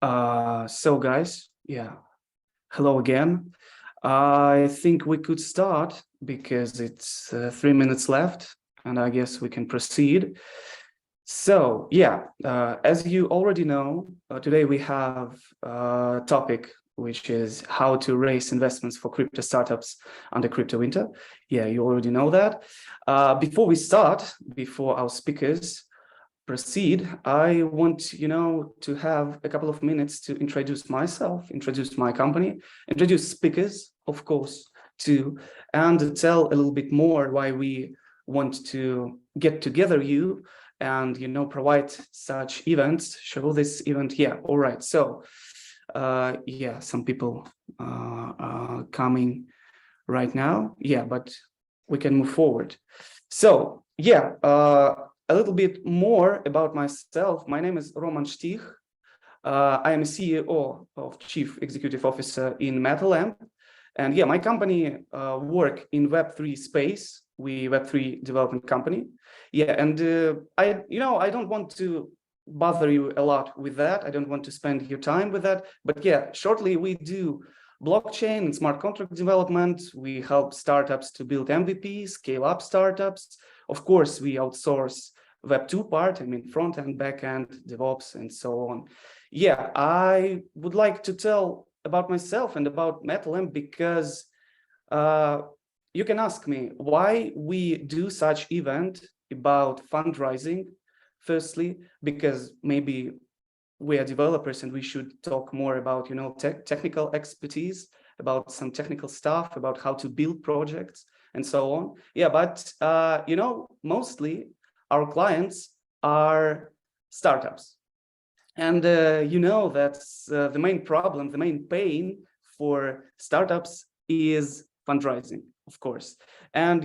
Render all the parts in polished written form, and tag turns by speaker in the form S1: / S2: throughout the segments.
S1: So guys, yeah, hello again. I think we could start because it's 3 minutes left, and I guess we can proceed. So yeah, as you already know, today we have a topic which is how to raise investments for crypto startups under crypto winter. Yeah, you already know that. Before we start, before our speakers proceed, I want, to have a couple of minutes to introduce myself, introduce my company, introduce speakers, of course, too, and tell a little bit more why we want to get together you and, provide such events, show this event. Yeah, all right. So, yeah, some people are coming right now. Yeah, but we can move forward. So yeah, a little bit more about myself. My name is Roman Stich. I am a CEO of Chief Executive Officer in Metapool. And yeah, my company work in Web3 space. We Web3 development company. Yeah, and I don't want to bother you a lot with that. I don't want to spend your time with that. But yeah, shortly we do blockchain and smart contract development. We help startups to build MVPs, scale up startups. Of course, we outsource Web2 part, I mean, front end, back end, DevOps, and so on. Yeah, I would like to tell about myself and about Metapool because you can ask me why we do such event about fundraising. Firstly, because maybe we are developers and we should talk more about, technical expertise, about some technical stuff, about how to build projects and so on. Yeah, but, mostly our clients are startups. And, that's the main problem, the main pain for startups is fundraising, of course. And,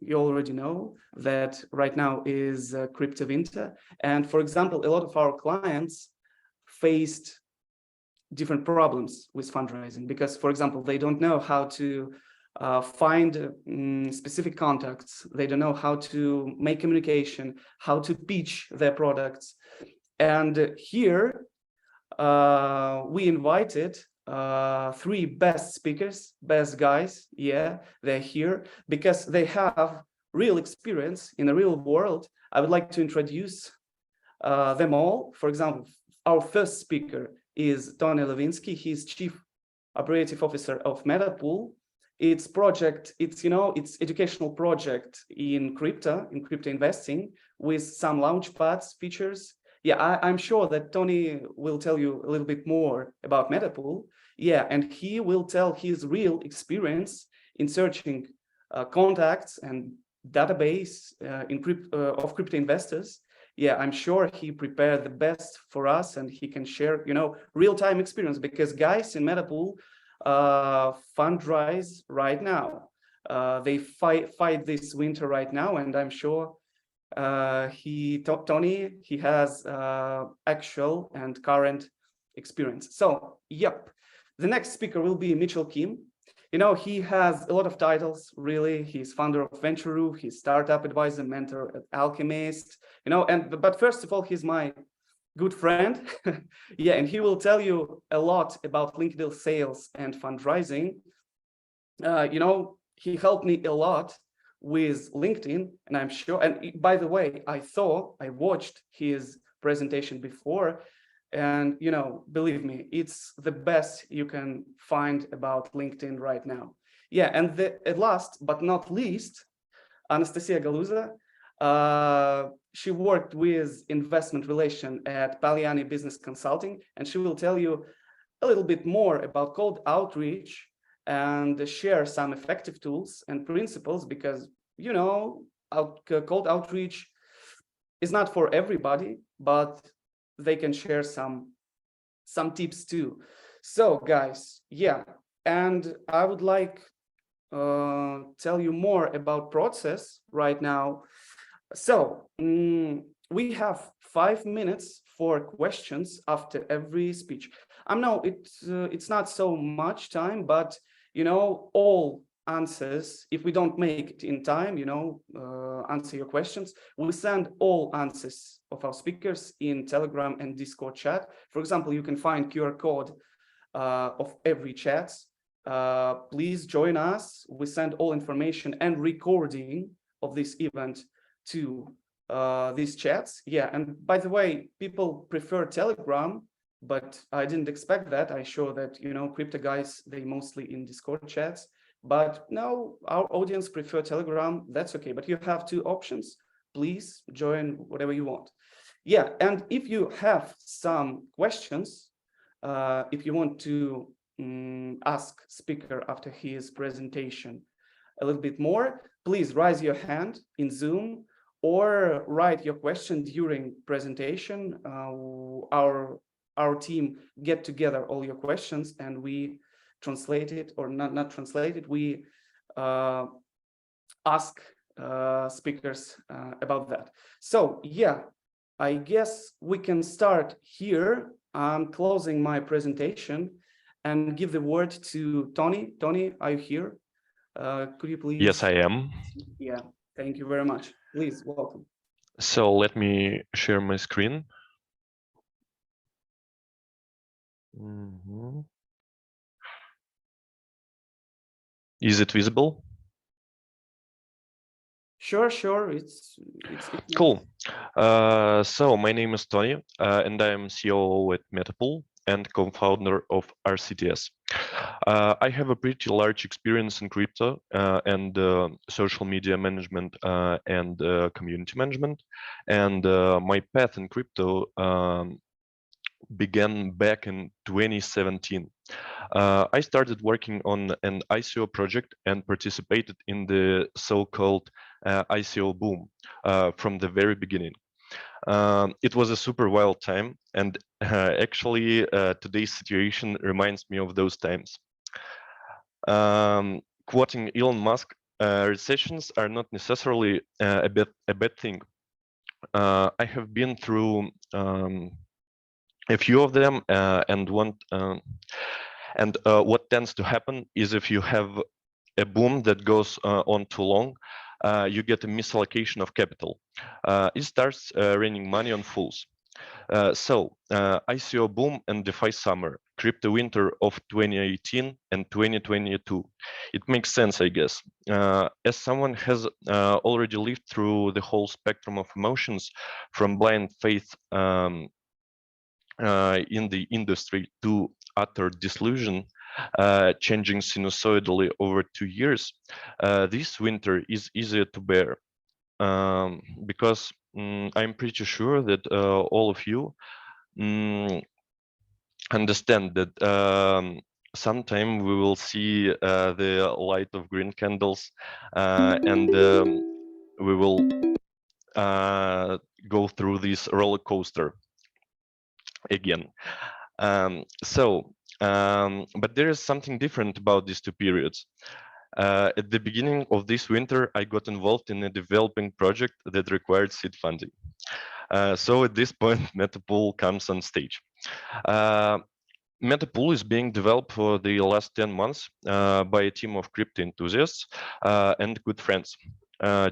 S1: you already know that right now is crypto winter. And for example, a lot of our clients faced different problems with fundraising because, for example, they don't know how to find specific contacts. They don't know how to make communication, how to pitch their products. And here we invited three best speakers, best guys. Yeah, they're here because they have real experience in the real world. I would like to introduce them all. For example, our first speaker is Tony Levinsky. He's Chief Operative Officer of Metapool. It's educational project in crypto investing with some launchpads features. Yeah, I'm sure that Tony will tell you a little bit more about Metapool. Yeah, and he will tell his real experience in searching contacts and database of crypto investors. Yeah, I'm sure he prepared the best for us and he can share, real-time experience because guys in Metapool fundraise right now. They fight this winter right now, and I'm sure Tony, he has actual and current experience. So, yep, the next speaker will be Mitchell Kim. He has a lot of titles, really. He's founder of Venture.ru, he's startup advisor, mentor at Alchemist, but first of all, he's my good friend. Yeah, and he will tell you a lot about LinkedIn sales and fundraising. He helped me a lot with LinkedIn, and I'm sure, and by the way, I watched his presentation before, and believe me, it's the best you can find about LinkedIn right now. Yeah, and at last but not least, Anastasia Galuzo. She worked with investment relation at Paliani Business Consulting, and she will tell you a little bit more about cold outreach and share some effective tools and principles because, cold outreach is not for everybody, but they can share some tips too. So guys, yeah, and I would like tell you more about process right now. So we have 5 minutes for questions after every speech. I know it's not so much time, but all answers, if we don't make it in time, answer your questions, we send all answers of our speakers in Telegram and Discord chat. For example, you can find QR code of every chat. Please join us. We send all information and recording of this event to these chats. Yeah, and by the way, people prefer Telegram, but I didn't expect that. I show that, crypto guys, they mostly in Discord chats. But no, our audience prefer Telegram. That's okay. But you have two options. Please join whatever you want. Yeah, and if you have some questions, if you want to ask speaker after his presentation a little bit more, please raise your hand in Zoom or write your question during presentation. Our team get together all your questions and we translate it, or not translate it. We ask speakers about that. So yeah, I guess we can start here. I'm closing my presentation and give the word to Tony. Tony, are you here? Could you please?
S2: Yes, I am.
S1: Yeah, thank you very much. Please, welcome.
S2: So let me share my screen. Is it visible?
S1: Sure. It's
S2: cool. So my name is Tony, and I'm CEO at Metapool and co-founder of RCTS. I have a pretty large experience in crypto and social media management and community management. And my path in crypto began back in 2017. I started working on an ICO project and participated in the so-called ICO boom from the very beginning. It was a super wild time, and actually today's situation reminds me of those times. Quoting Elon Musk, recessions are not necessarily a bad thing. I have been through a few of them, and what tends to happen is if you have a boom that goes on too long, you get a misallocation of capital. It starts raining money on fools. So ICO boom and DeFi summer, crypto winter of 2018 and 2022. It makes sense, I guess. As someone has already lived through the whole spectrum of emotions, from blind faith in the industry to utter disillusion, changing sinusoidally over 2 years, this winter is easier to bear because I'm pretty sure that all of you understand that sometime we will see the light of green candles and we will go through this roller coaster again. But there is something different about these two periods. At the beginning of this winter, I got involved in a developing project that required seed funding. So at this point, Metapool comes on stage. Metapool is being developed for the last 10 months by a team of crypto enthusiasts and good friends.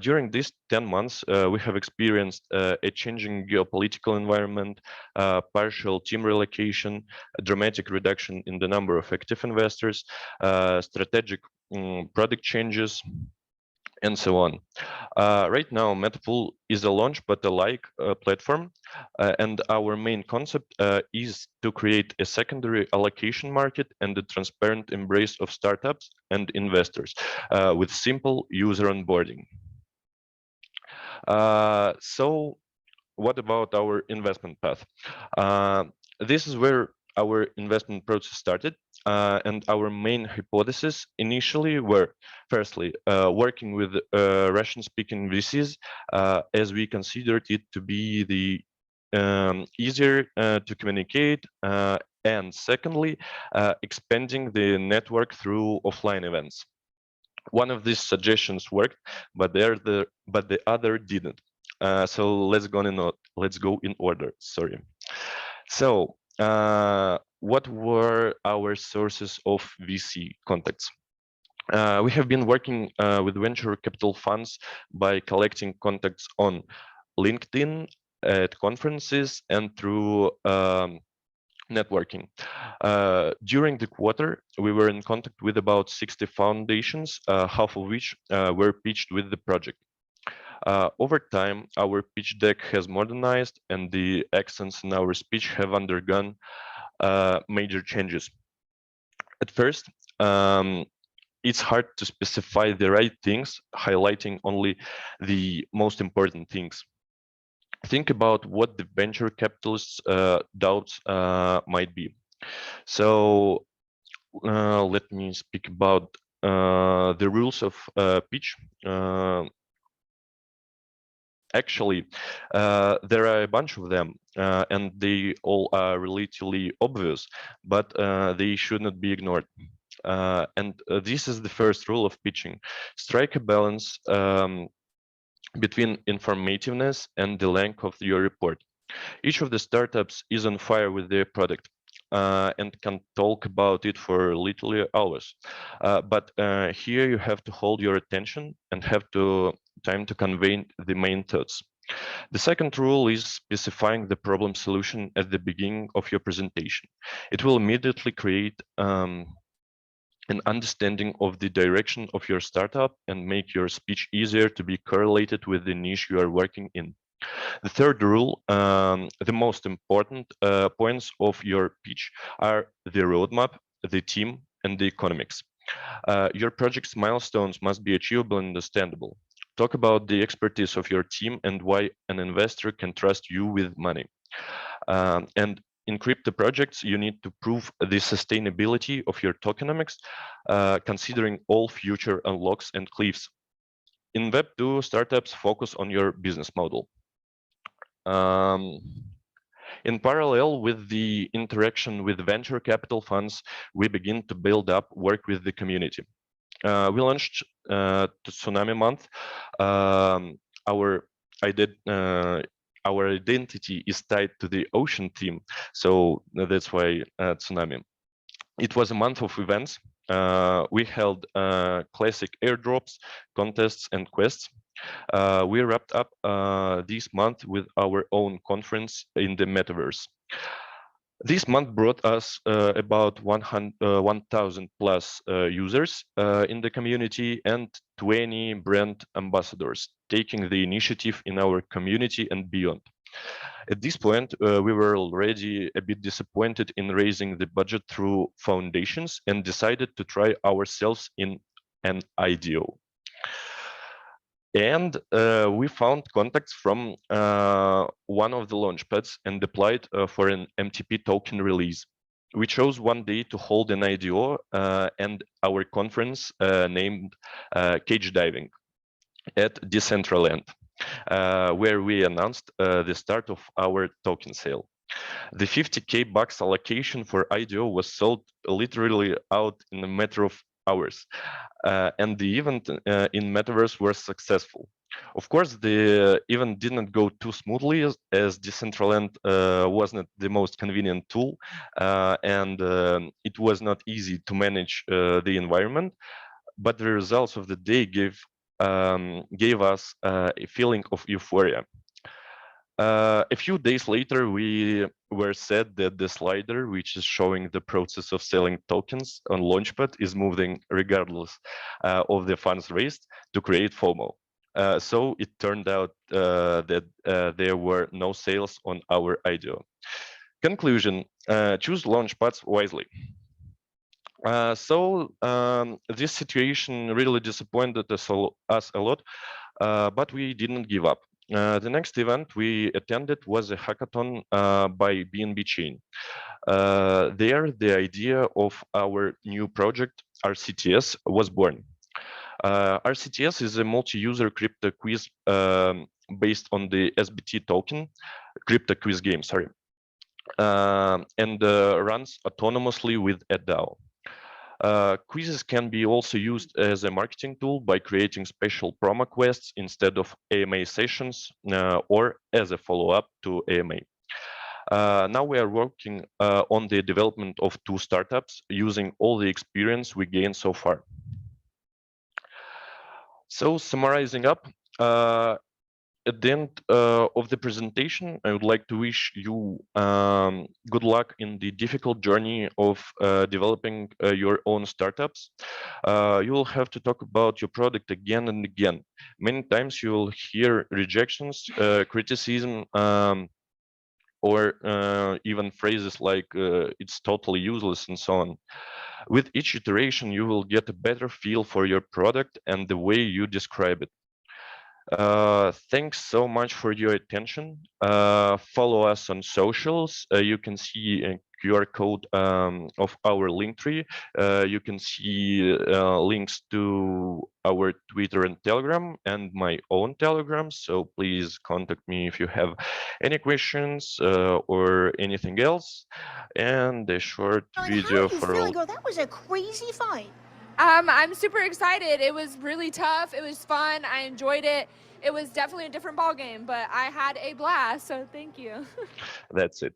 S2: During these 10 months, we have experienced a changing geopolitical environment, partial team relocation, a dramatic reduction in the number of active investors, strategic product changes, and so on. Right now, Metapool is a launch but alike platform, and our main concept is to create a secondary allocation market and a transparent embrace of startups and investors with simple user onboarding. So what about our investment path? This is where our investment process started, and our main hypothesis initially were, firstly, working with Russian-speaking VCs, as we considered it to be the easier to communicate, and secondly, expanding the network through offline events. One of these suggestions worked, but the other didn't. So let's go in order. Sorry. So what were our sources of VC contacts? We have been working with venture capital funds by collecting contacts on LinkedIn, at conferences, and through networking. During the quarter, we were in contact with about 60 foundations, half of which were pitched with the project. Over time, our pitch deck has modernized and the accents in our speech have undergone major changes. At first, it's hard to specify the right things, highlighting only the most important things. Think about what the venture capitalists' doubts might be. So let me speak about the rules of pitch. Actually, there are a bunch of them, and they all are relatively obvious, but they should not be ignored. And this is the first rule of pitching. Strike a balance between informativeness and the length of your report. Each of the startups is on fire with their product and can talk about it for literally hours. But here you have to hold your attention and have to time to convey the main thoughts. The second rule is specifying the problem solution at the beginning of your presentation. It will immediately create an understanding of the direction of your startup and make your speech easier to be correlated with the niche you are working in. The third rule, the most important points of your pitch are the roadmap, the team, and the economics. Your project's milestones must be achievable and understandable. Talk about the expertise of your team and why an investor can trust you with money. And in crypto projects, you need to prove the sustainability of your tokenomics, considering all future unlocks and cliffs. In Web2, startups focus on your business model. In parallel with the interaction with venture capital funds, we begin to build up work with the community. We launched Tsunami Month. Our identity is tied to the ocean theme, so that's why Tsunami. It was a month of events. We held classic airdrops, contests, and quests. We wrapped up this month with our own conference in the metaverse. This month brought us about 1,000 plus users in the community and 20 brand ambassadors taking the initiative in our community and beyond. At this point, we were already a bit disappointed in raising the budget through foundations and decided to try ourselves in an IDO. And we found contacts from one of the launchpads and applied for an MTP token release. We chose one day to hold an IDO and our conference named Cage Diving at Decentraland, where we announced the start of our token sale. The 50K bucks allocation for IDO was sold literally out in a matter of hours, and the event in Metaverse was successful. Of course, the event didn't go too smoothly as Decentraland was not the most convenient tool, and it was not easy to manage the environment, but the results of the day gave us a feeling of euphoria. A few days later, we were said that the slider, which is showing the process of selling tokens on Launchpad, is moving regardless of the funds raised to create FOMO. So it turned out that there were no sales on our IDO. Conclusion, choose Launchpads wisely. This situation really disappointed us a lot, but we didn't give up. The next event we attended was a hackathon by BNB Chain. There, the idea of our new project, RCTS, was born. RCTS is a multi-user crypto quiz based on the SBT token, crypto quiz game, sorry, and runs autonomously with a DAO. Quizzes can be also used as a marketing tool by creating special promo quests instead of AMA sessions or as a follow-up to AMA. Now we are working on the development of 2 startups using all the experience we gained so far. So summarizing up, at the end of the presentation, I would like to wish you good luck in the difficult journey of developing your own startups. You will have to talk about your product again and again. Many times you will hear rejections, criticism, or even phrases like it's totally useless and so on. With each iteration, you will get a better feel for your product and the way you describe it. Thanks so much for your attention. Follow us on socials. You can see a QR code of our link tree. You can see links to our Twitter and Telegram and my own Telegram. So please contact me if you have any questions or anything else. And a short video for all.
S3: Girl? That was a crazy fight.
S4: I'm super excited. It was really tough. It was fun. I enjoyed it. It was definitely a different ball game, but I had a blast. So thank you.
S2: That's it.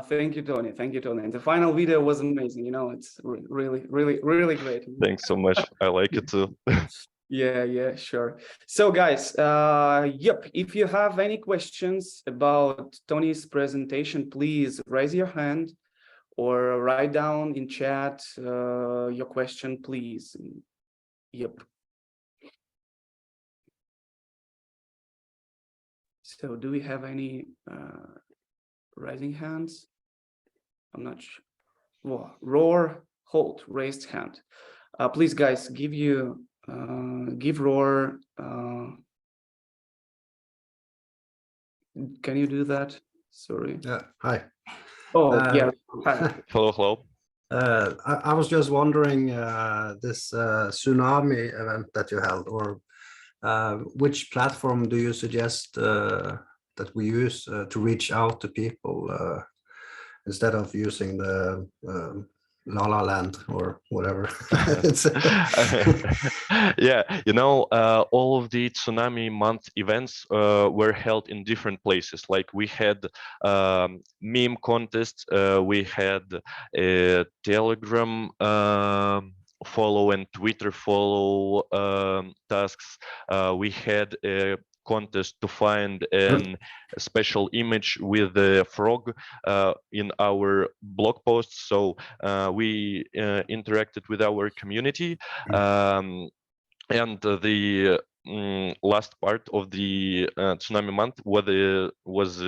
S1: Thank you, Tony. Thank you, Tony. And the final video was amazing. You know, it's really great.
S2: Thanks so much. I like it too.
S1: Yeah, sure. So guys, yep, if you have any questions about Tony's presentation, please raise your hand or write down in chat your question, please. Yep. So do we have any raising hands? I'm not sure. Well, Roar Holt raised hand. Please, guys, give Roar. Can you do that? Sorry.
S5: Yeah. Hi.
S1: Oh, yeah. Hi.
S2: Hello.
S5: I was just wondering this tsunami event that you held, or which platform do you suggest that we use to reach out to people instead of using the La La Land or whatever?
S2: Yeah, you know, all of the Tsunami Month events were held in different places. Like we had meme contests, we had a Telegram follow and Twitter follow tasks. We had a contest to find a special image with the frog in our blog posts. So we interacted with our community, and the last part of the Tsunami Month was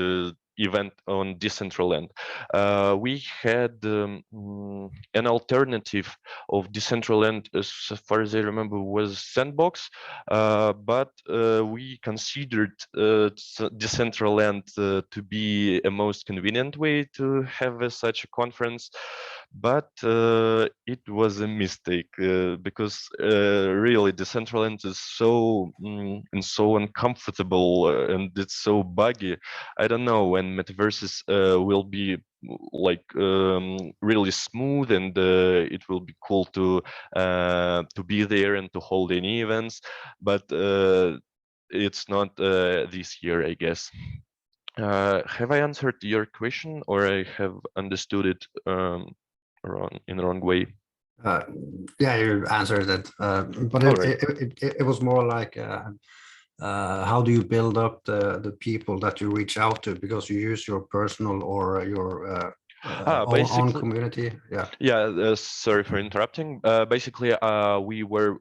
S2: event on Decentraland. We had an alternative of Decentraland, as far as I remember, was Sandbox, but we considered Decentraland to be a most convenient way to have such a conference, but it was a mistake because really Decentraland is so uncomfortable and it's so buggy. I don't know when metaverses will be like really smooth and it will be cool to be there and to hold any events, but it's not this year, I guess. Have I answered your question, or I have understood it in the wrong way?
S5: Yeah, you answered it, but it was more like how do you build up the people that you reach out to, because you use your personal or your own community?
S2: Yeah, sorry for interrupting. Basically we were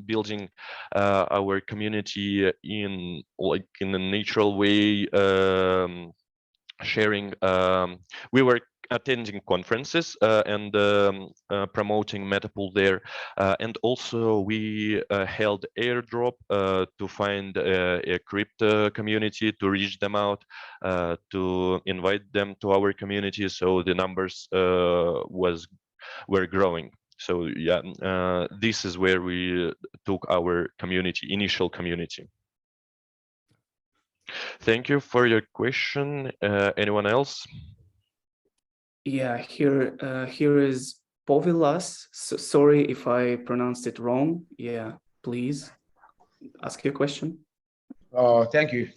S2: building our community in a natural way, sharing. We were attending conferences and promoting Metapool there, and also we held airdrop to find a crypto community, to reach them out, to invite them to our community, so the numbers were growing. So yeah, this is where we took our initial community. Thank you for your question. Anyone else?
S1: Yeah, here is Povilas. So, sorry if I pronounced it wrong. Yeah, please ask your question.
S6: Thank you.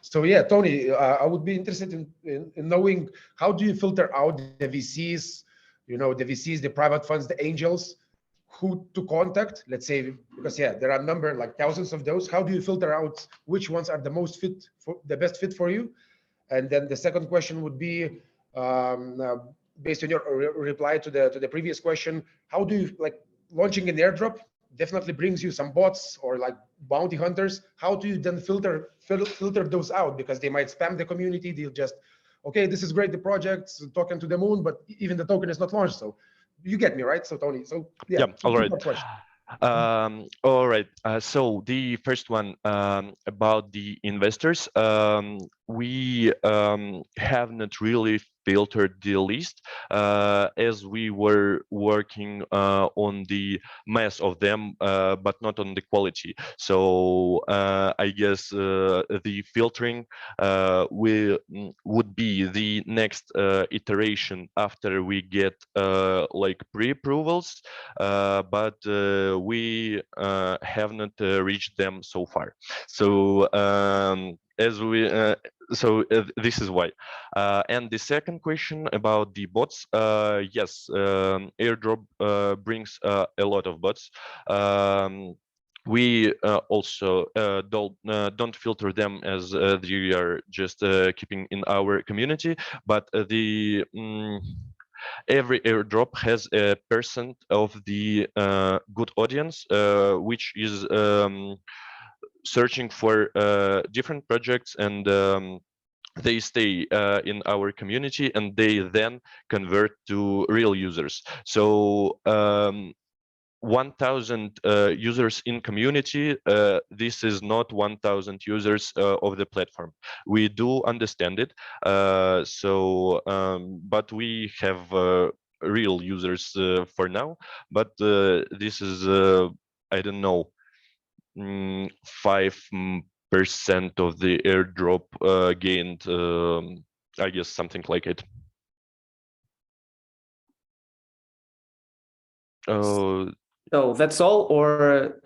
S6: So yeah, Tony, I would be interested in knowing, how do you filter out the VCs, the VCs, the private funds, the angels, who to contact, let's say, because yeah, there are a number, like thousands of those. How do you filter out which ones are the most fit for the best fit for you? And then the second question would be, based on your reply to the previous question, how do you, like, launching an airdrop definitely brings you some bots or like bounty hunters. How do you then filter those out? Because they might spam the community. They'll just, okay, this is great, the project's talking to the moon, but even the token is not launched. So you get me, right? So Tony, so yeah,
S2: all right.
S6: question.
S2: All right. So the first one, about the investors, we have not really filtered the list, as we were working on the mass of them, but not on the quality. So I guess the filtering would be the next iteration after we get like pre-approvals, but we have not reached them so far. So this is why. And the second question about the bots, yes, airdrop brings a lot of bots. We also don't filter them as they are just keeping in our community, but every airdrop has a percent of the good audience, which is searching for different projects, and they stay in our community, and they then convert to real users. So 1,000 users in community, this is not 1,000 users of the platform. We do understand it, but we have real users for now, but this is I don't know, 5% of the airdrop gained, I guess, something like it.
S1: So that's all, or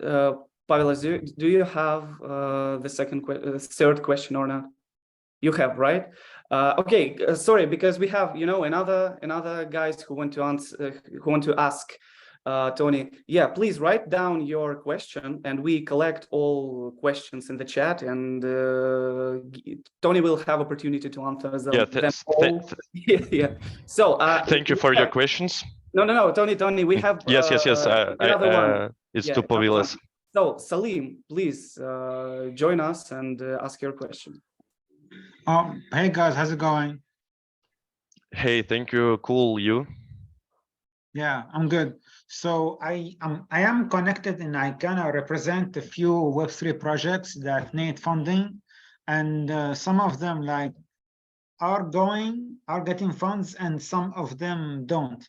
S1: Pavel, do you have the third question or not? You have, right? Okay, sorry, because we have, you know, another guys who want to answer, who want to ask Tony. Yeah, please write down your question, and we collect all questions in the chat, and Tony will have opportunity to answer them. Yeah. So
S2: thank you for your questions.
S1: No, Tony, we have
S2: yes.
S1: another one.
S2: It's to Pavilas.
S1: So Salim, please join us and ask your question.
S7: Hey guys, how's it going?
S2: Hey, thank you. Cool, you?
S7: Yeah, I'm good. So I am connected, and I kind of represent a few Web3 projects that need funding, and some of them like are getting funds, and some of them don't.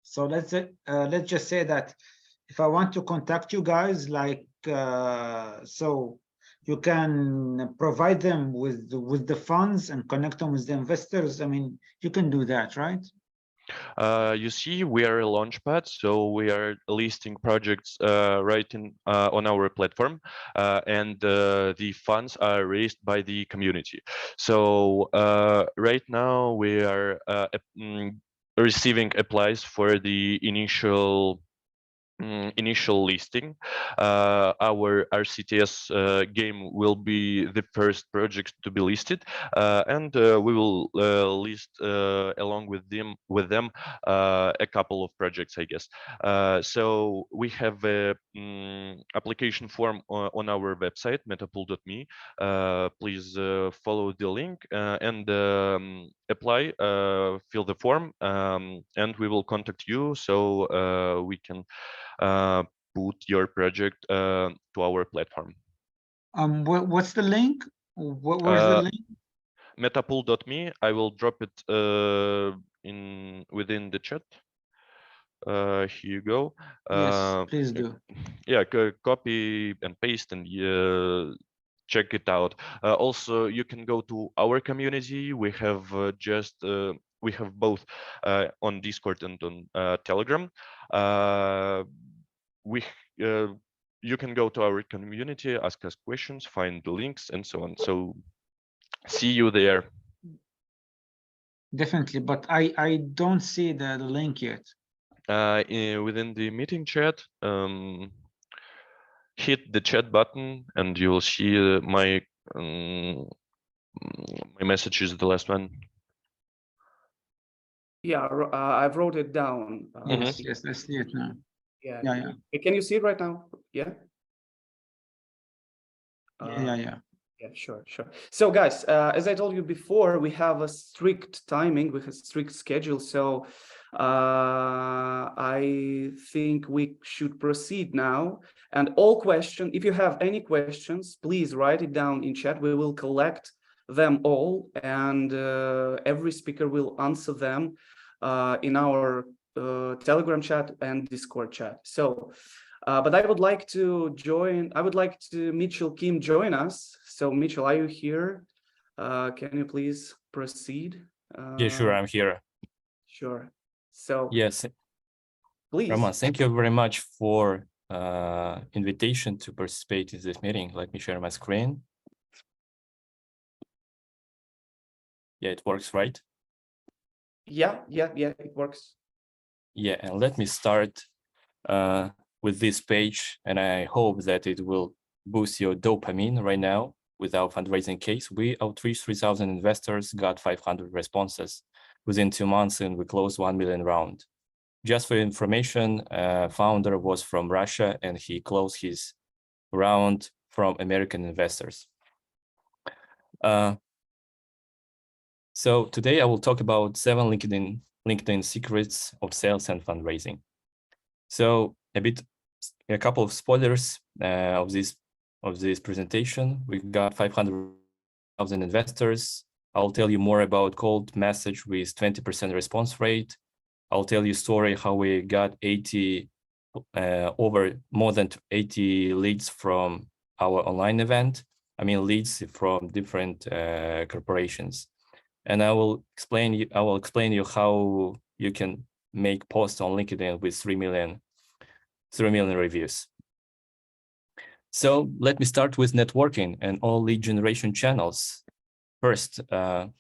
S7: So let's just say that if I want to contact you guys, like so you can provide them with the funds and connect them with the investors. I mean, you can do that, right?
S2: You see, we are a launchpad, so we are listing projects right on our platform, and the funds are raised by the community. So right now we are receiving applies for the initial listing. Our RCTS game will be the first project to be listed, and we will list along with them a couple of projects, I guess. So we have a application form on our website, metapool.me. Please follow the link and apply, fill the form, and we will contact you, so we can put your project to our platform.
S7: What's the link? Where's the link?
S2: Metapool.me. I will drop it within the chat. Here you go.
S7: Yes, please do.
S2: Yeah, copy and paste, and check it out. Also, you can go to our community. We have we have both on Discord and on Telegram. You can go to our community, ask us questions, find the links, and so on. So see you there.
S7: Definitely, but I don't see the link yet.
S2: within the meeting chat, hit the chat button and you'll see my message is the last one.
S1: Yeah, I wrote it down.
S7: Yes, yes, I see it now.
S1: Yeah.
S7: Yeah.
S1: Can you see it right now? Yeah.
S7: Yeah.
S1: Yeah, sure. So guys, as I told you before, we have a strict timing, we have a strict schedule. So I think we should proceed now. And all questions, if you have any questions, please write it down in chat. We will collect them all, and every speaker will answer them in our Telegram chat and Discord chat. So but I would like to Mitchell Kim join us. So Mitchell, are you here? Can you please proceed?
S8: Yeah, sure, I'm here.
S1: Sure. So
S8: yes,
S1: please.
S8: Roman, thank you very much for invitation to participate in this meeting. Let me share my screen. Yeah, it works, right?
S1: Yeah, it works.
S8: Yeah, and let me start with this page, and I hope that it will boost your dopamine right now. With our fundraising case, we outreached 3,000 investors, got 500 responses within 2 months, and we closed 1 million round. Just for information, founder was from Russia, and he closed his round from American investors. So today I will talk about 7 LinkedIn secrets of sales and fundraising. So a couple of spoilers of this presentation. We got 500,000 investors. I'll tell you more about cold message with 20% response rate. I'll tell you a story how we got more than 80 leads from our online event. I mean leads from different corporations. And I will explain you how you can make posts on LinkedIn with 3 million reviews. So let me start with networking and all lead generation channels. First,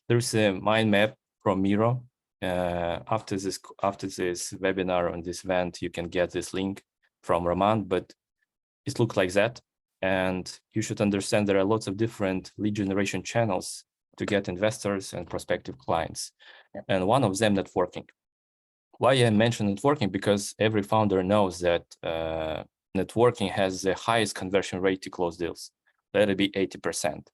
S8: there's a mind map from Miro. After this webinar on this event, you can get this link from Roman, but it looks like that. And you should understand there are lots of different lead generation channels to get investors and prospective clients. And one of them, networking. Why I mention networking? Because every founder knows that networking has the highest conversion rate to close deals. Let it be 80%.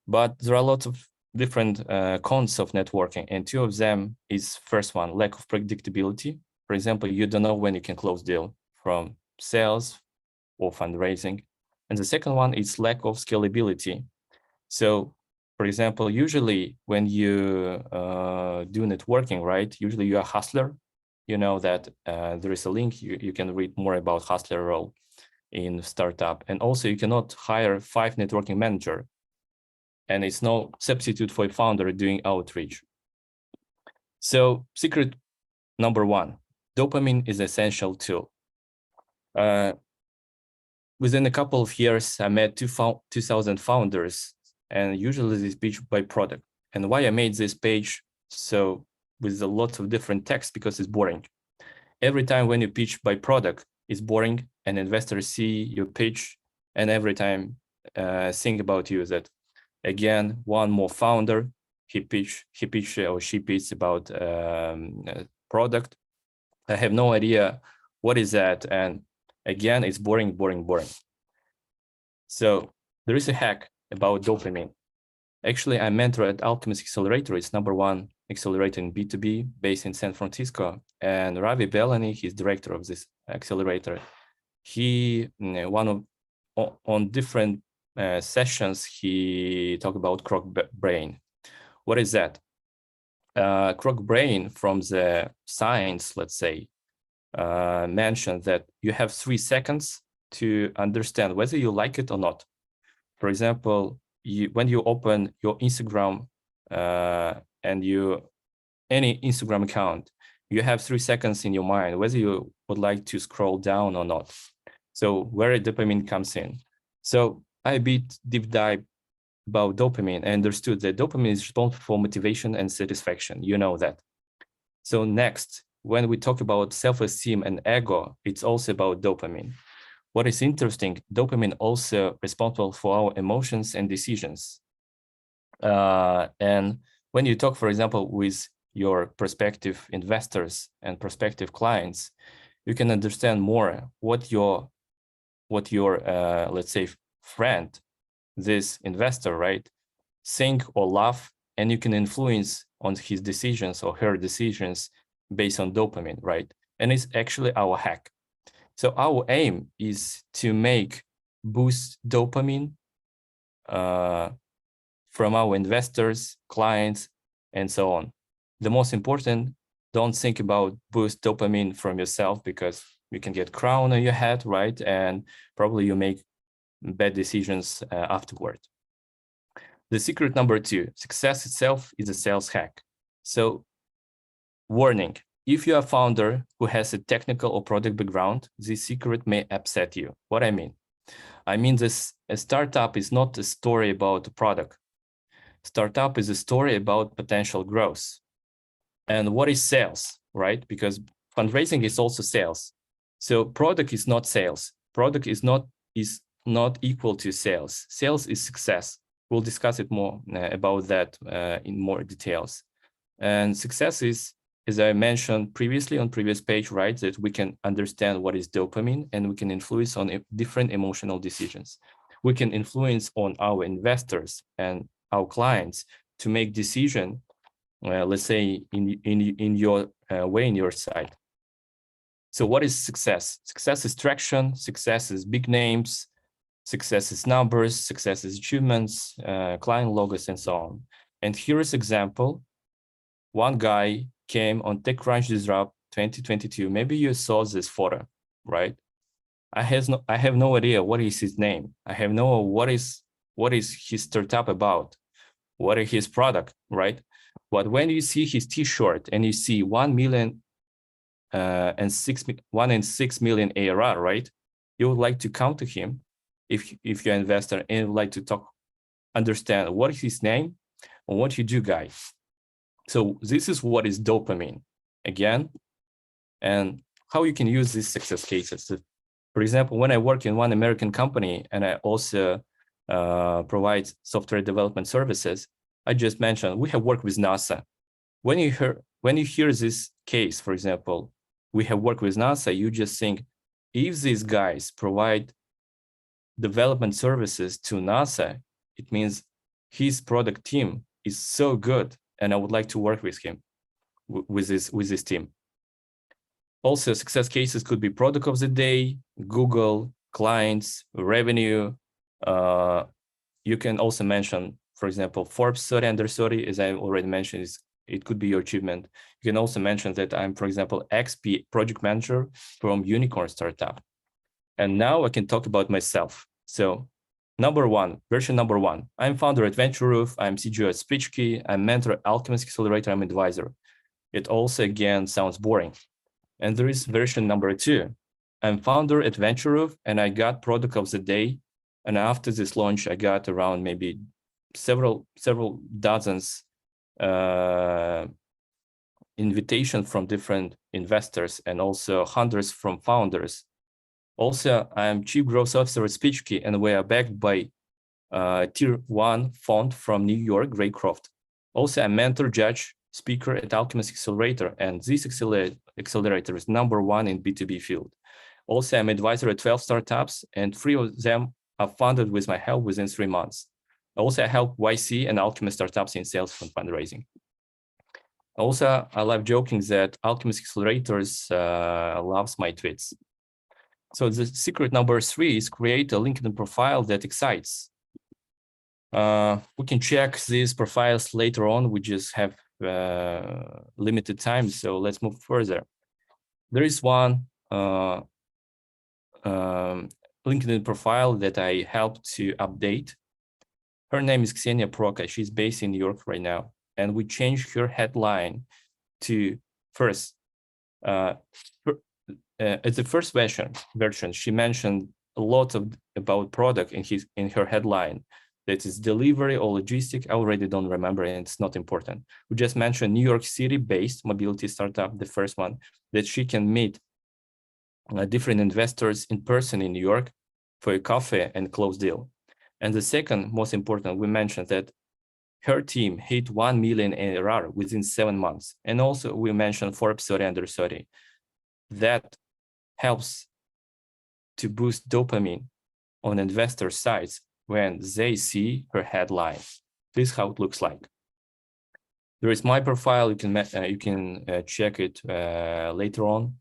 S8: But there are lots of different cons of networking, and 2 of them is first one, lack of predictability. For example, you don't know when you can close deal from sales or fundraising. And the second one is lack of scalability. So for example, usually when you do networking, right, usually you're a hustler. You know that there is a link, you can read more about hustler role in startup. And also you cannot hire 5 networking manager, and it's no substitute for a founder doing outreach. So secret number 1, dopamine is essential tool. Within a couple of years, I met 2,000 founders, and usually this page by product. And why I made this page so with a lot of different text, because it's boring. Every time when you pitch by product, it's boring, and investors see your pitch, and every time think about you that again, one more founder, he pitch or she pitches about product. I have no idea what is that, and again, it's boring. So there is a hack about dopamine. Actually, I mentor at Alchemist Accelerator. It's #1 accelerator in B2B based in San Francisco. And Ravi Belani, he's director of this accelerator. He, on different sessions, he talked about croc brain. What is that? Croc brain, from the science, let's say, mentioned that you have 3 seconds to understand whether you like it or not. For example, when you open your Instagram and any Instagram account, you have 3 seconds in your mind whether you would like to scroll down or not. So where dopamine comes in. So I deep dive about dopamine and understood that dopamine is responsible for motivation and satisfaction. You know that. So next, when we talk about self-esteem and ego, it's also about dopamine. What is interesting, dopamine also responsible for our emotions and decisions. And when you talk, for example, with your prospective investors and prospective clients, you can understand more what your let's say friend, this investor, right, think or laugh, and you can influence on his decisions or her decisions based on dopamine, right? And it's actually our hack. So our aim is to boost dopamine from our investors, clients, and so on. The most important, don't think about boost dopamine from yourself, because you can get crown on your head, right? And probably you make bad decisions afterward. The secret number 2, success itself is a sales hack. So warning, if you are a founder who has a technical or product background, this secret may upset you. What I mean? A startup is not a story about a product. Startup is a story about potential growth. And what is sales, right? Because fundraising is also sales. So product is not sales. Product is not equal to sales. Sales is success. We'll discuss it more about that in more details. And success is, as I mentioned previously on previous page, right, that we can understand what is dopamine and we can influence on different emotional decisions. We can influence on our investors and our clients to make decision, let's say in your way, in your side. So what is success? Success is traction, success is big names, success is numbers, success is achievements, client logos, and so on. And here is example. One guy came on TechCrunch Disrupt 2022. Maybe you saw this photo, right? I have no idea what is his name. I have no what is his startup about, what is his product, right? But when you see his T-shirt and you see 1 million and 6 million ARR, right? You would like to come to him if you're an investor and would like to understand what is his name and what you do, guys. So this is what is dopamine again, and how you can use these success cases. So, for example, when I work in one American company and I also provide software development services, I just mentioned we have worked with NASA. When you hear this case, for example, we have worked with NASA, you just think, if these guys provide development services to NASA, it means his product team is so good, and I would like to work with him, with this team. Also, success cases could be product of the day, Google, clients, revenue. You can also mention, for example, Forbes 30 under 30, as I already mentioned, it could be your achievement. You can also mention that I'm, for example, XP project manager from unicorn startup. And now I can talk about myself. So version number one, I'm founder at VentureRoof, I'm CGO at SpeechKey, I'm mentor at Alchemist Accelerator, I'm advisor. It also, again, sounds boring. And there is version number 2. I'm founder at VentureRoof and I got product of the day. And after this launch, I got around maybe several dozens invitation from different investors and also hundreds from founders. Also, I'm Chief Growth Officer at SpeechKey, and we are backed by Tier 1 fund from New York, Greycroft. Also, I'm mentor, judge, speaker at Alchemist Accelerator, and this accelerator is #1 in B2B field. Also, I'm advisor at 12 startups, and 3 of them are funded with my help within 3 months. Also, I help YC and Alchemist startups in sales and fundraising. Also, I love joking that Alchemist Accelerators loves my tweets. So the secret number 3 is create a LinkedIn profile that excites. We can check these profiles later on. We just have limited time, so let's move further. There is one LinkedIn profile that I helped to update. Her name is Ksenia Proka. She's based in New York right now. And we changed her headline to first, at the first version, she mentioned a lot about product in her headline. that is delivery or logistic. I already don't remember, and it's not important. We just mentioned New York City-based mobility startup, the first one, that she can meet different investors in person in New York for a coffee and close deal. And the second most important, we mentioned that her team hit 1 million ARR within 7 months. And also we mentioned Forbes 30 under 30. That helps to boost dopamine on investor sites when they see her headline. This is how it looks like. There is my profile. You can check it later on.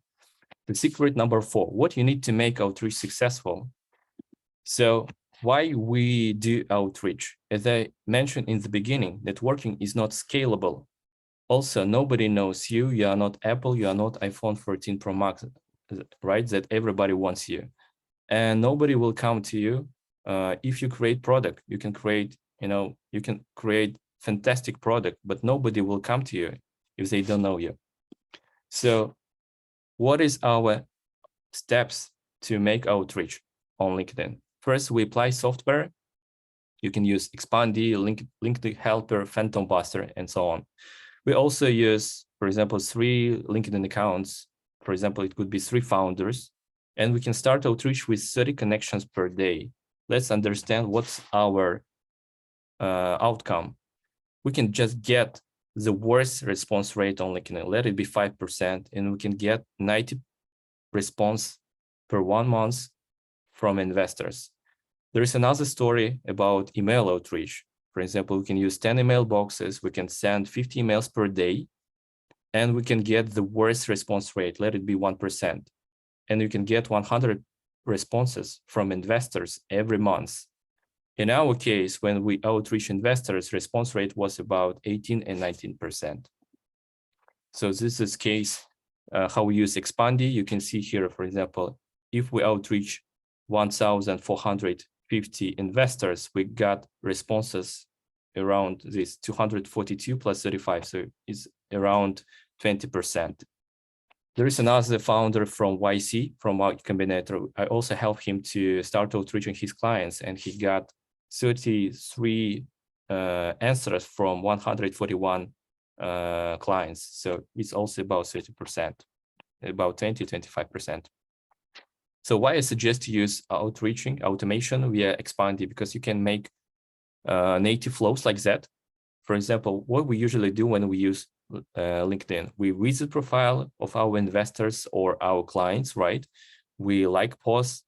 S8: The secret number 4, what you need to make outreach successful. So why we do outreach? As I mentioned in the beginning, networking is not scalable. Also, nobody knows you. You are not Apple. You are not iPhone 14 Pro Max, right? That everybody wants you. And nobody will come to you if you create product. You can create, you can create fantastic product, but nobody will come to you if they don't know you. So what is our steps to make outreach on LinkedIn? First, we apply software. You can use Expandy, LinkedIn Helper, Phantom Buster, and so on. We also use, for example, 3 LinkedIn accounts. For example, it could be 3 founders, and we can start outreach with 30 connections per day. Let's understand what's our outcome. We can just get the worst response rate on LinkedIn. Let it be 5%, and we can get 90 response per 1 month from investors. There is another story about email outreach. For example, we can use 10 email boxes. We can send 50 emails per day, and we can get the worst response rate. Let it be 1%. And you can get 100 responses from investors every month. In our case, when we outreach investors, response rate was about 18 and 19%. So this is case how we use Expandy. You can see here, for example, if we outreach 1,450 investors, we got responses around this 242 plus 35, so it's around 20%. There is another founder from YC, from Y Combinator. I also helped him to start outreaching his clients, and he got 33 answers from 141 clients. So it's also about 30%, about 20-25%. So why I suggest to use outreaching automation via Expandy, because you can make native flows like that. For example, what we usually do when we use LinkedIn, we visit profile of our investors or our clients, right? We like posts,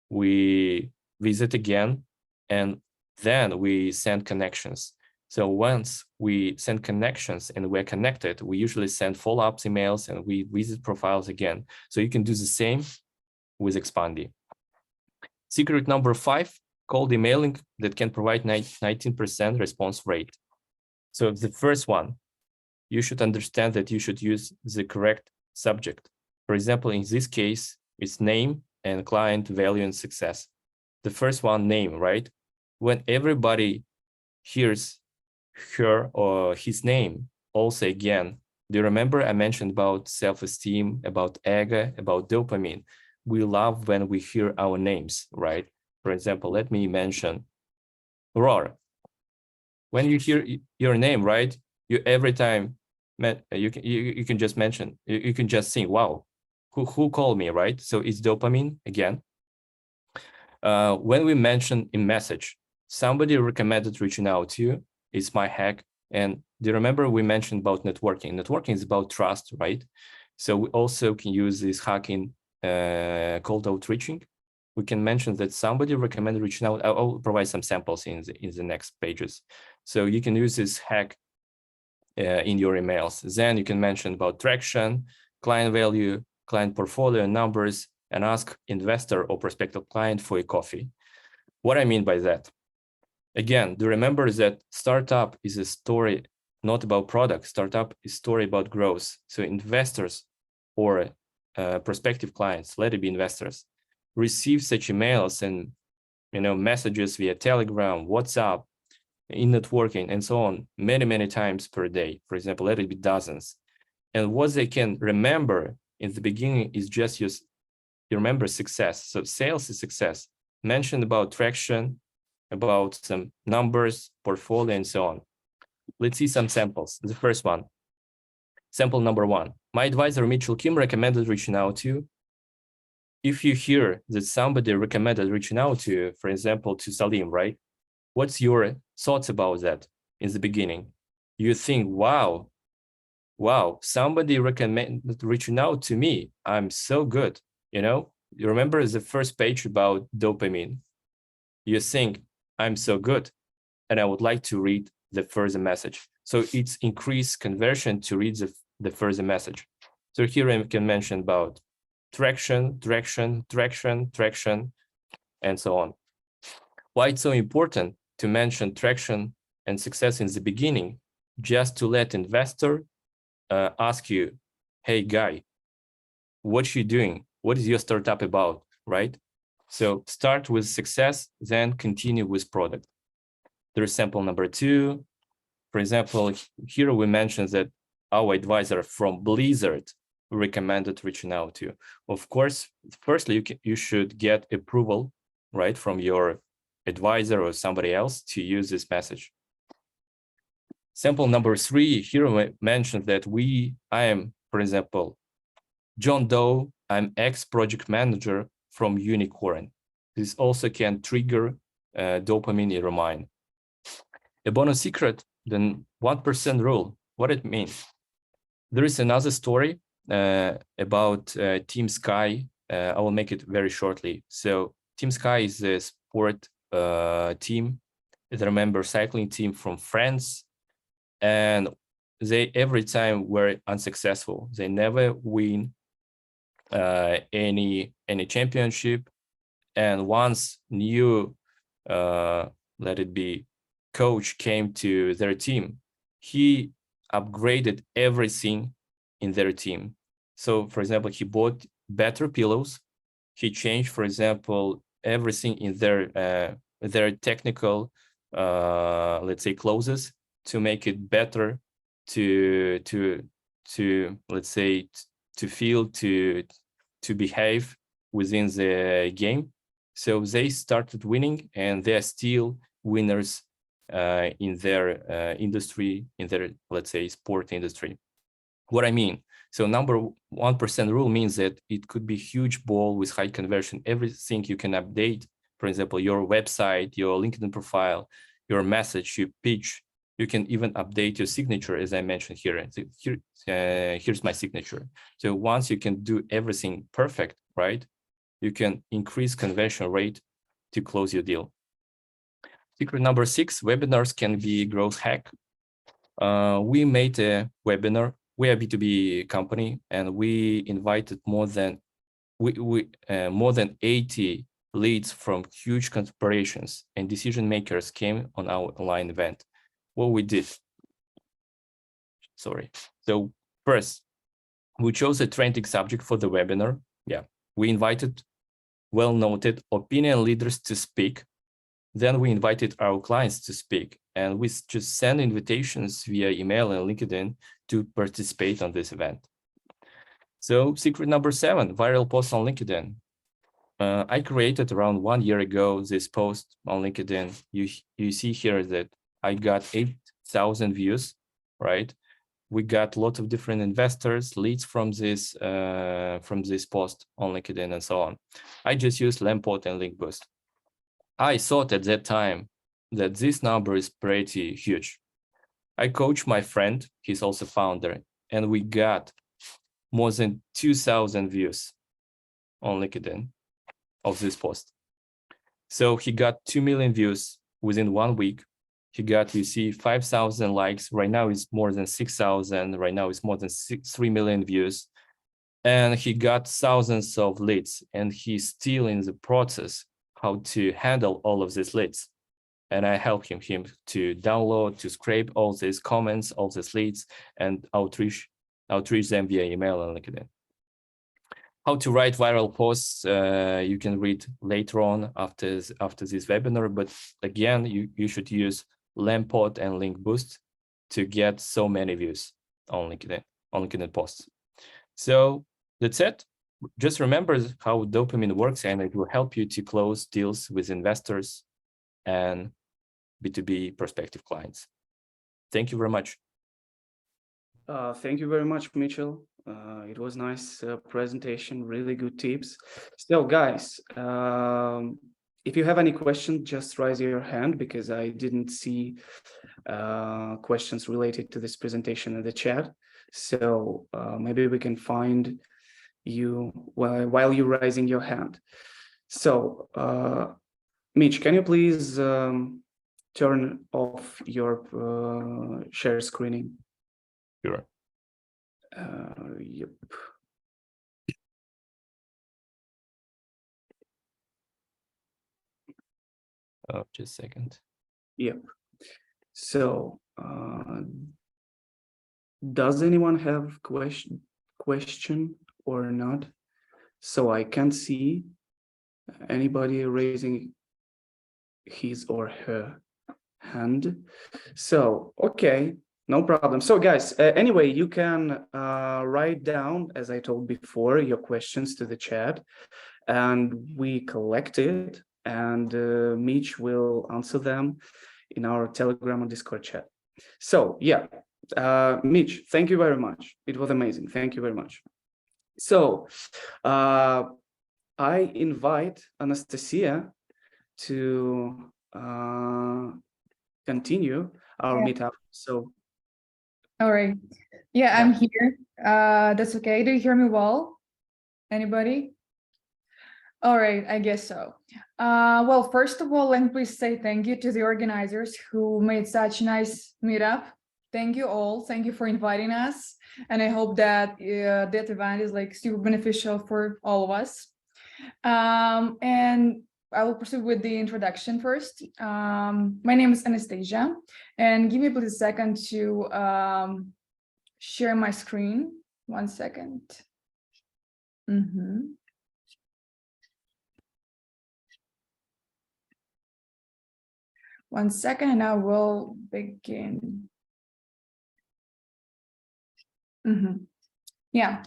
S8: we visit again, and then we send connections. So once we send connections and we're connected, we usually send follow-up emails and we visit profiles again. So you can do the same with Expandy. Secret number 5, cold emailing that can provide 19% response rate. So the first one, you should understand that you should use the correct subject. For example, in this case, it's name and client value and success. The first one, name, right? When everybody hears her or his name, also again, do you remember I mentioned about self-esteem, about ego, about dopamine? We love when we hear our names, right? For example, let me mention Aurora. When you hear your name, right? You every time you can just mention, you can just think, wow, who called me, right? So it's dopamine again. When we mention in message, somebody recommended reaching out to you, it's my hack. And do you remember we mentioned about networking? Networking is about trust, right? So we also can use this hacking cold outreaching. We can mention that somebody recommended reaching out. I'll provide some samples in the next pages. So you can use this hack in your emails. Then you can mention about traction, client value, client portfolio numbers, and ask investor or prospective client for a coffee. What I mean by that? Again, do remember that startup is a story not about product. Startup is a story about growth. So investors or prospective clients, let it be investors, receive such emails and messages via Telegram, WhatsApp, in networking, and so on, many times per day. For example, let it be dozens. And what they can remember in the beginning is just you remember success. So sales is success. Mention about traction, about some numbers, portfolio, and so on. Let's see some samples. The first one, sample number 1. My advisor, Mitchell Kim, recommended reaching out to you. If you hear that somebody recommended reaching out to you, for example, to Salim, right? What's your thoughts about that in the beginning? You think, wow, somebody recommended reaching out to me. I'm so good, you know? You remember the first page about dopamine. You think, I'm so good, and I would like to read the further message. So it's increased conversion to read the further message. So here I can mention about traction, and so on. Why it's so important to mention traction and success in the beginning, just to let investor ask you, hey guy, what you doing? What is your startup about, right? So start with success, then continue with product. There's sample number 2. For example, here we mentioned that our advisor from Blizzard recommended reaching out to you. Of course, firstly, you should get approval, right, from your advisor or somebody else to use this message. Sample number 3, here we mentioned that I am, for example, John Doe, I'm ex-project manager from Unicorn. This also can trigger dopamine in your mind. A bonus secret, the 1% rule, what it means. There is another story about Team Sky. I will make it very shortly. So Team Sky is a sport team. I remember cycling team from France, and they every time were unsuccessful. They never win any championship. And once new let it be coach came to their team, he upgraded everything in their team. So for example, he bought better pillows. He changed, for example, everything in their technical let's say clauses to make it better to let's say to feel to behave within the game. So they started winning, and they are still winners in their industry, in their, let's say, sport industry. What I mean, so number 1% rule means that it could be huge ball with high conversion. Everything you can update, for example, your website, your LinkedIn profile, your message, your pitch, you can even update your signature, as I mentioned here. So here's my signature. So once you can do everything perfect, right, you can increase conversion rate to close your deal. Secret number 6, webinars can be growth hack. We made a webinar. We are a B2B company, and we invited more than 80 leads from huge corporations, and decision makers came on our online event. What we did, so first, we chose a trending subject for the webinar. Yeah, we invited well-noted opinion leaders to speak. Then we invited our clients to speak, and we just send invitations via email and LinkedIn to participate on this event. So secret number 7, viral posts on LinkedIn. I created around 1 year ago this post on LinkedIn. You see here that I got 8,000 views, right? We got a lot of different investors, leads from this post on LinkedIn and so on. I just used Lamport and Link Boost. I thought at that time that this number is pretty huge. I coached my friend, he's also founder, and we got more than 2,000 views on LinkedIn of this post. So he got 2 million views within 1 week. He got, you see, 5,000 likes. Right now it's more than 6,000. Right now it's more than 3 million views. And he got thousands of leads, and he's still in the process how to handle all of these leads. And I help him to download, to scrape all these comments, all these leads, and outreach them via email and LinkedIn. How to write viral posts, you can read later on after this webinar, but again, you should use Lamport and Link Boost to get so many views on LinkedIn posts. So that's it. Just remember how dopamine works, and it will help you to close deals with investors and B2B prospective clients. Thank you very much.
S1: Thank you very much, Mitchell. It was nice presentation, really good tips. So guys, if you have any questions, just raise your hand because I didn't see questions related to this presentation in the chat. So maybe we can find you while you're raising your hand. So Mitch, can you please turn off your share screening?
S8: Sure.
S1: Yep.
S8: Oh, just a second.
S1: Yep. So, does anyone have question or not? So I can't see anybody raising his or her hand. So, okay, no problem. So guys, anyway, you can write down, as I told before, your questions to the chat, and we collect it, and Mitch will answer them in our Telegram and Discord chat. So yeah, Mitch, thank you very much. It was amazing. Thank you very much. So I invite Anastasia to continue our meetup. So
S9: all right. Yeah, I'm here. That's okay. Do you hear me well? Anybody? All right, I guess so. Well, first of all, let me please say thank you to the organizers who made such a nice meetup. Thank you all. Thank you for inviting us. And I hope that that event is like super beneficial for all of us. And I will proceed with the introduction first. My name is Anastasia, and give me please a second to share my screen. 1 second. One second, and I will begin. Yeah.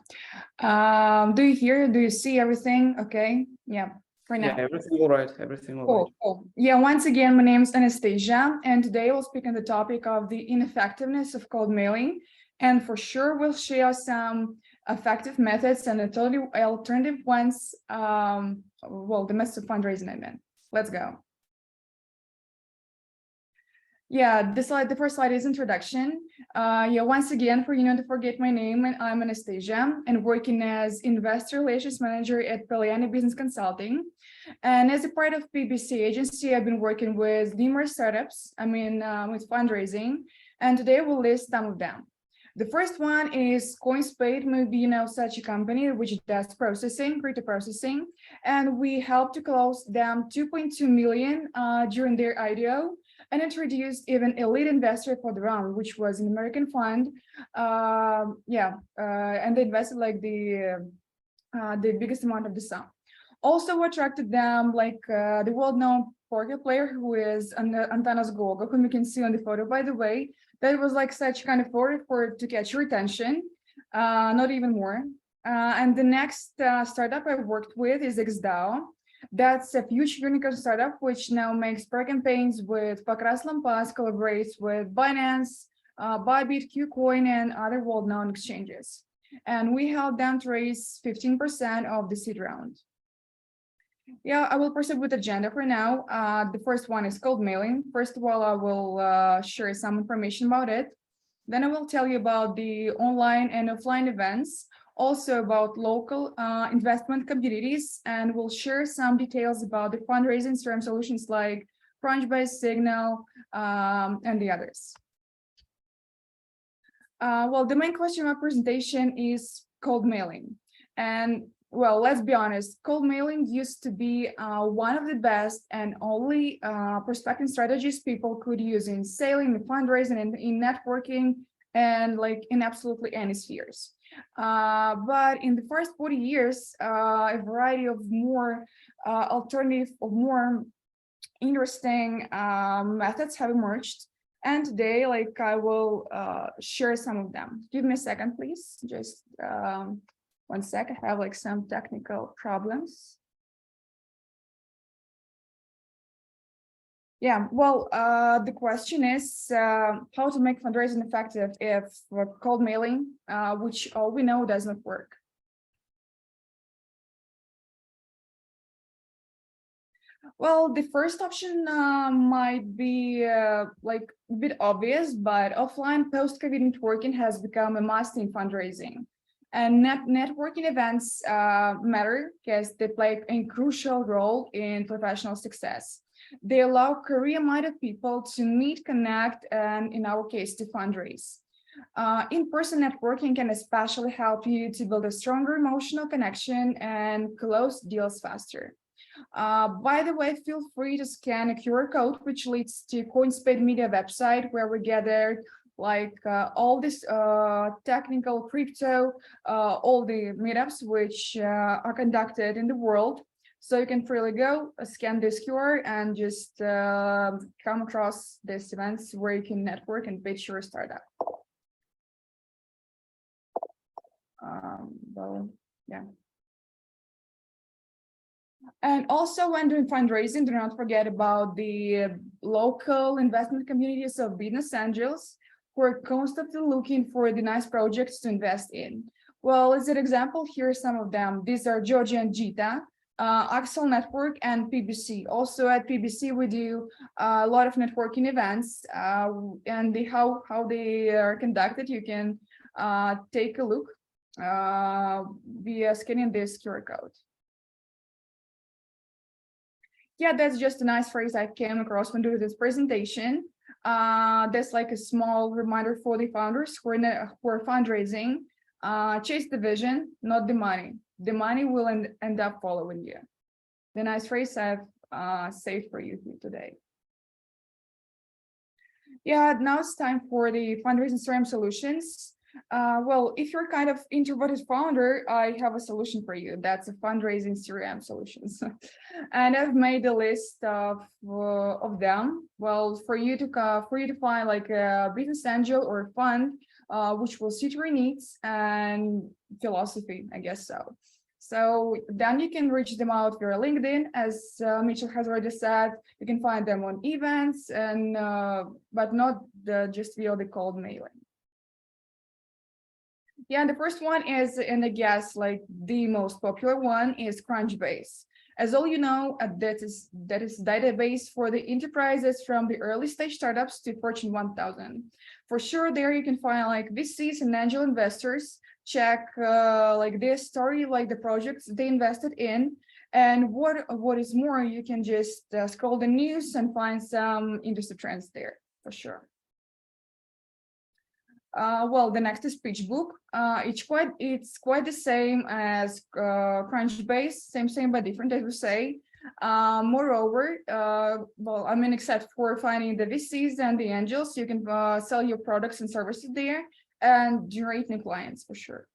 S9: Do you see everything? Okay. Yeah. For now.
S1: yeah, everything all right. Everything all right.
S9: Cool. Yeah. Once again, my name is Anastasia, and today we'll speak on the topic of the ineffectiveness of cold mailing, and for sure we'll share some effective methods and alternative ones. Well, the methods of fundraising, I meant. Let's go. Yeah, the first slide is introduction. Yeah, once again, for you not to forget my name, I'm Anastasia, and working as Investor Relations Manager at Peliani Business Consulting. And as a part of PBC agency, I've been working with numerous startups, with fundraising, and today we'll list some of them. The first one is CoinSpade, maybe you know such a company which does processing, crypto processing, and we helped to close them 2.2 million during their IDO, and introduced even a lead investor for the round, which was an American fund. And they invested like the biggest amount of the sum. Also attracted them like the well-known poker player who is Anastasia Galuzo, whom you can see on the photo, by the way. That was like such kind of photo to catch your attention, not even more. And the next startup I worked with is XDAO. That's a huge unicorn startup which now makes per campaigns with Pakras Lampas, collaborates with Binance, Bybit, KuCoin, and other world-known exchanges. And we helped them to raise 15% of the seed round. Yeah, I will proceed with the agenda for now. The first one is cold mailing. First of all, I will share some information about it. Then I will tell you about the online and offline events, also about local investment communities, and we'll share some details about the fundraising CRM solutions like Crunchbase, Signal, and the others. Well, the main question of my presentation is cold mailing. And well, let's be honest, cold mailing used to be one of the best and only prospecting strategies people could use in selling, in fundraising, and in networking, and like in absolutely any spheres. But in the first 40 years, a variety of more alternative or more interesting methods have emerged. And today, like I will share some of them. Give me a second, please. Just 1 sec. I have like some technical problems. Yeah, well, the question is how to make fundraising effective if cold mailing, which all we know does not work. Well, the first option might be like a bit obvious, but offline post-COVID networking has become a must in fundraising. And networking events matter because they play a crucial role in professional success. They allow career-minded people to meet, connect, and in our case, to fundraise. In-person networking can especially help you to build a stronger emotional connection and close deals faster. By the way, feel free to scan a QR code, which leads to CoinSpade Media website, where we gathered like all this technical crypto, all the meetups which are conducted in the world. So you can freely go scan this QR and just come across these events where you can network and pitch your startup. Well, yeah. And also when doing fundraising, do not forget about the local investment communities of business angels who are constantly looking for the nice projects to invest in. Well, as an example, here are some of them. These are Georgia and Gita, Axel Network, and PBC. Also at PBC, we do a lot of networking events, and how they are conducted, you can take a look via scanning this QR code. Yeah, that's just a nice phrase I came across when doing this presentation. That's like a small reminder for the founders who are fundraising. Chase the vision, not the money. The money will end up following you. The nice phrase I've saved for you today. Yeah, now it's time for the fundraising CRM solutions. Well, if you're kind of introverted founder, I have a solution for you. That's a fundraising CRM solutions. And I've made a list of them. Well, for you to find like a business angel or fund which will suit your needs and philosophy, I guess so. So then you can reach them out via LinkedIn, as Mitchell has already said. You can find them on events and but not just via the cold mailing. Yeah, the first one is, and I guess like the most popular one is Crunchbase. As all you know, that is database for the enterprises from the early stage startups to Fortune 1000. For sure, there you can find like VCs and angel investors. Check like their story, like the projects they invested in, and what is more, you can just scroll the news and find some industry trends there for sure. Well, the next is PitchBook. It's quite the same as Crunchbase, same but different, as we say. Moreover, well, I mean, except for finding the VCs and the angels, you can sell your products and services there and generate new clients for sure.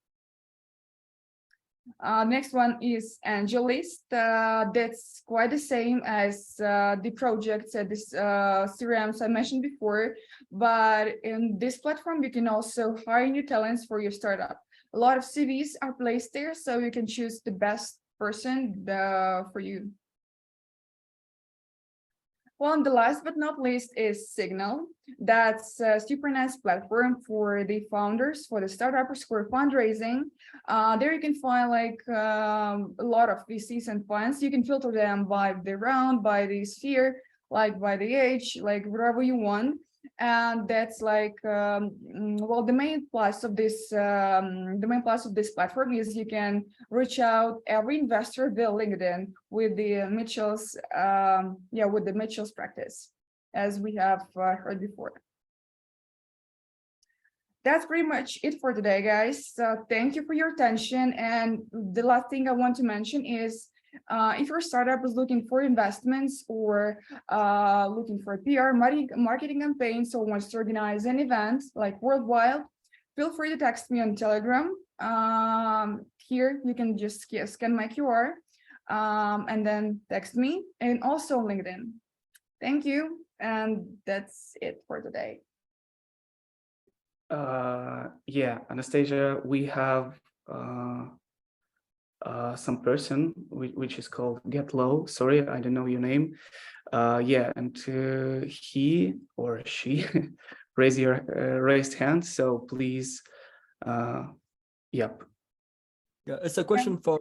S9: Next one is AngelList. That's quite the same as the projects at this CRMs I mentioned before, but in this platform you can also hire new talents for your startup. A lot of CVs are placed there, so you can choose the best person for you. Well, and the last but not least is Signal. That's a super nice platform for the founders, for the startups who are fundraising. There you can find like a lot of VCs and funds. You can filter them by the round, by the sphere, like by the age, like whatever you want. And that's like well, the main plus of this platform is you can reach out every investor via LinkedIn with the Mitchell's with the Mitchell's practice, as we have heard before. That's pretty much it for today, guys. So thank you for your attention. And the last thing I want to mention is if your startup is looking for investments or looking for PR marketing campaigns or wants to organize an event like worldwide, feel free to text me on Telegram. Here you can just scan my QR and then text me, and also LinkedIn. Thank you, and that's it for today.
S1: Yeah, Anastasia, we have some person which is called Get Low. Sorry, I don't know your name. Yeah, and he or she raised hand. So please, yep.
S10: Yeah, it's a question for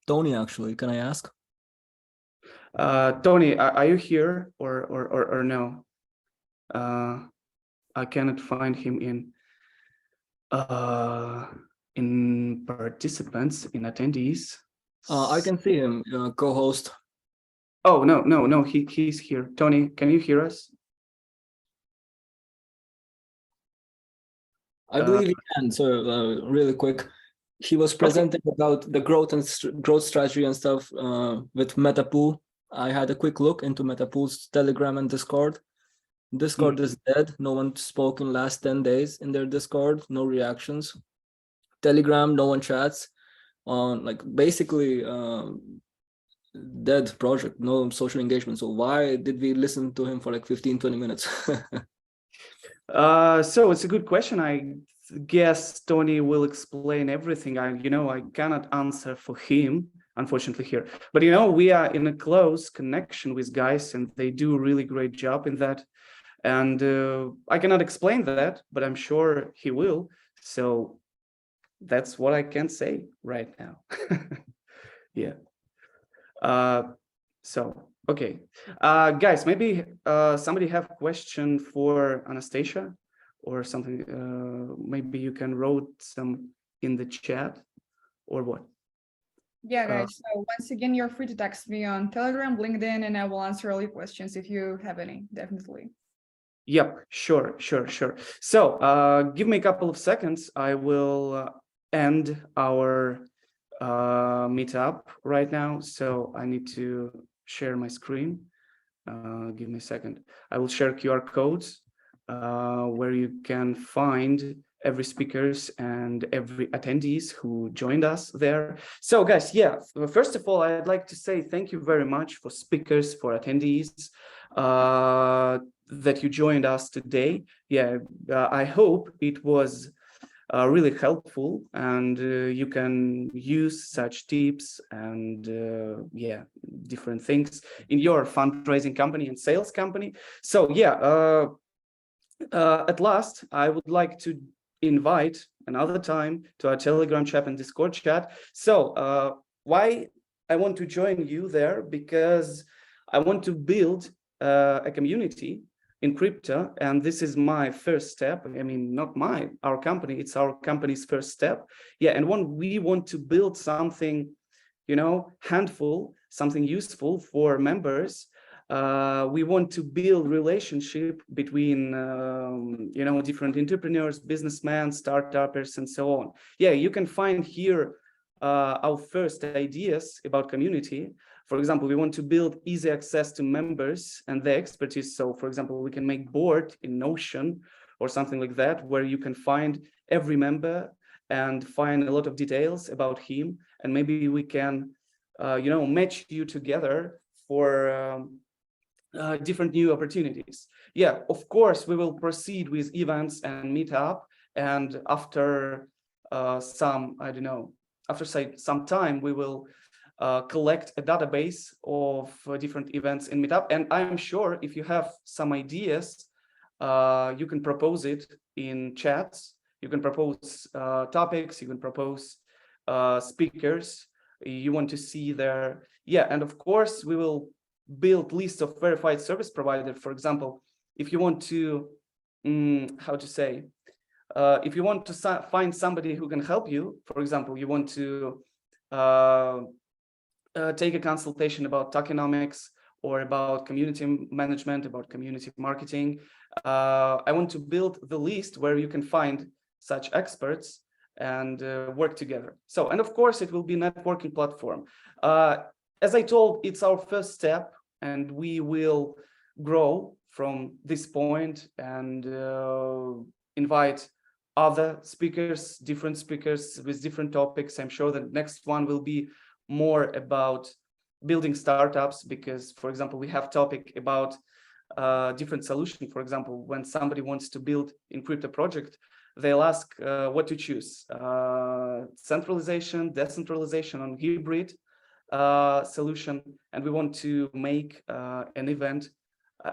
S10: Tony, actually. Can I ask?
S1: Tony, are you here or no? I cannot find him in participants, in attendees.
S10: I can see him, co-host.
S1: Oh, no, he's here. Tony, can you hear us?
S10: I believe he can. So really quick, he was presenting about the growth and growth strategy and stuff with Metapool. I had a quick look into Metapool's Telegram and Discord. Discord is dead. No one spoke in last 10 days in their Discord. No reactions. Telegram, no one chats. On like basically dead project, no social engagement. So why did we listen to him for like 15-20 minutes?
S1: So it's a good question. I guess Tony will explain everything. I cannot answer for him, unfortunately, here. But we are in a close connection with guys, and they do a really great job in that. And I cannot explain that, but I'm sure he will. So that's what I can say right now. Yeah. So okay, guys, maybe somebody have a question for Anastasia or something. Maybe you can wrote some in the chat or what?
S9: Yeah, guys. So once again, you're free to text me on Telegram, LinkedIn, and I will answer all your questions if you have any, definitely.
S1: Yep, sure. So give me a couple of seconds. I will end our meetup right now. So I need to share my screen. Give me a second. I will share QR codes where you can find every speakers and every attendees who joined us there. So guys, yeah, first of all, I'd like to say thank you very much for speakers, for attendees that you joined us today. Yeah, I hope it was really helpful, and you can use such tips and yeah, different things in your fundraising company and sales company. So yeah, at last, I would like to invite another time to our Telegram chat and Discord chat. So why I want to join you there? Because I want to build a community in crypto, and this is my first step. I mean, not our company, it's our company's first step. Yeah, and when we want to build something, handful, something useful for members, we want to build relationship between, different entrepreneurs, businessmen, startups, and so on. Yeah, you can find here our first ideas about community. For example, we want to build easy access to members and their expertise. So for example, we can make board in Notion or something like that, where you can find every member and find a lot of details about him. And maybe we can, match you together for different new opportunities. Yeah, of course, we will proceed with events and meetup. And after some time, we will collect a database of different events in meetup. And I'm sure if you have some ideas, you can propose it in chats. You can propose topics. You can propose speakers you want to see there. Yeah, and of course, we will build list of verified service providers. For example, if you want to, if you want to find somebody who can help you, for example, you want to take a consultation about tokenomics or about community management, about community marketing. I want to build the list where you can find such experts and work together. So, and of course, it will be a networking platform. As I told, it's our first step, and we will grow from this point and invite other speakers, different speakers with different topics. I'm sure the next one will be more about building startups, because, for example, we have topic about different solution. For example, when somebody wants to build in crypto project, they'll ask what to choose, centralization, decentralization, on hybrid solution, and we want to make an event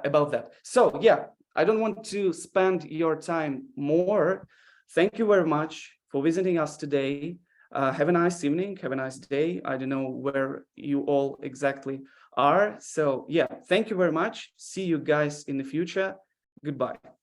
S1: about that. So yeah, I don't want to spend your time more. Thank you very much for visiting us today. Have a nice evening, have a nice day. I don't know where you all exactly are. So yeah, thank you very much. See you guys in the future. Goodbye.